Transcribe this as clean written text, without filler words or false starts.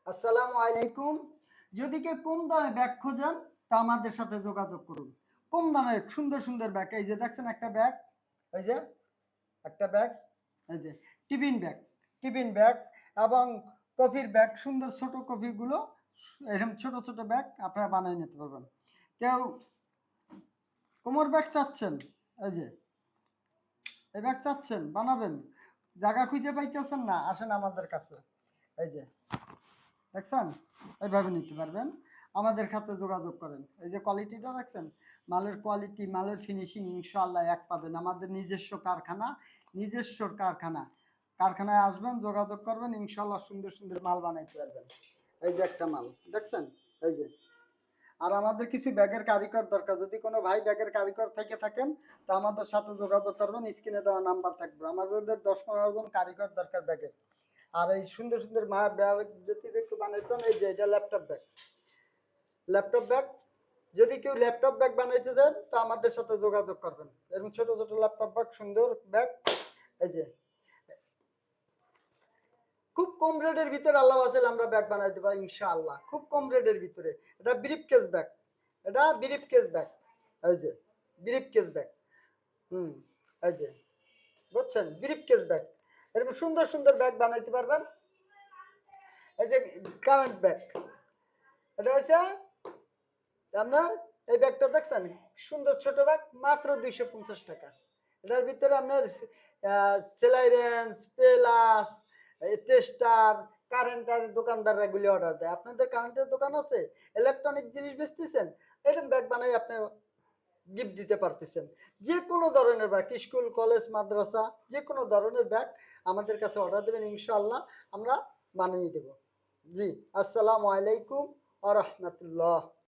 আসসালামু আলাইকুম। যদি কেউ কম দামে ব্যাগ খোঁজেন তা আমাদের সাথে যোগাযোগ করুন। কম দামে সুন্দর সুন্দর ব্যাগ, এই যে দেখছেন একটা ব্যাগ, এই যে একটা ব্যাগ, এই যে টিফিন ব্যাগ এবং কফির ব্যাগ, সুন্দর ছোট কফিগুলো, এরকম ছোট ছোট ব্যাগ আপনারা বানিয়ে নিতে পারবেন। কেউ কোমর ব্যাগ চাচ্ছেন, এই যে এই ব্যাগ চাচ্ছেন বানাবেন, জায়গা খুঁজে পাইতেছেন না, আসেন আমাদের কাছে, এই যে দেখছেন, এইভাবে নিতে পারবেন। আমাদের সাথে যোগাযোগ করেন। এই যে কোয়ালিটিটা দেখছেন, মালের কোয়ালিটি, মালের ফিনিশিং ইনশাআল্লাহ এক পাবেন। আমাদের নিজস্ব কারখানা, কারখানায় আসবেন, যোগাযোগ করবেন, ইনশাআল্লাহ সুন্দর সুন্দর মাল বানাইতে পারবেন। এই যে একটা মাল দেখছেন, এই যে। আর আমাদের কিছু ব্যাগের কারিগর দরকার, যদি কোনো ভাই ব্যাগের কারিগর থেকে থাকেন তো আমাদের সাথে যোগাযোগ করবেন, স্ক্রিনে দেওয়া নাম্বার থাকবে। আমাদের 10-15 জন কারিগর দরকার ব্যাগের। আর এই সুন্দর সুন্দর ব্যাগ যদি একটু বানাইতেন, এই যে এটা ল্যাপটপ ব্যাগ, যদি কেউ ল্যাপটপ ব্যাগ বানাইতে চান তো আমাদের সাথে যোগাযোগ করবেন। এরকম ছোট ছোট ল্যাপটপ ব্যাগ, সুন্দর ব্যাগ, এই যে খুব কম রেটের ভিতরে আল্লাহ আছেন আমরা ব্যাগ বানাইতে পারি ইনশাআল্লাহ, খুব কম রেটের ভিতরে। এটা ব্রিফকেস ব্যাগ, এটা ব্রিফকেস ব্যাগ, এই যে ব্রিফকেস ব্যাগ, হুম, এই যে বুঝছেন, ব্রিফকেস ব্যাগ। এরকম সুন্দর সুন্দর ব্যাগ বানাইতে পারবেন। এই যে কারেন্ট ব্যাগ, এটা হচ্ছে আপনার, এই ব্যাগটা দেখছেন, সুন্দর ছোট ব্যাগ, মাত্র 250 টাকা। এটার ভিতরে আপনার সেলাই রেঞ্জ, প্লাস, টেস্টার, কারেন্টার দোকানদাররা এগুলি অর্ডার দেয়। আপনাদের কারেন্টের দোকান আছে, ইলেকট্রনিক জিনিস বেচতেছেন, এরকম ব্যাগ বানাই আপনি গিফট দিতে পারতেছেন। যে কোনো ধরনের ব্যাগ, স্কুল, কলেজ, মাদ্রাসা, যে কোনো ধরনের ব্যাগ আমাদের কাছে অর্ডার দেবেন, ইনশাআল্লাহ আমরা বানিয়ে দেব। জি, আসসালামু আলাইকুম ওয়া রাহমাতুল্লাহ।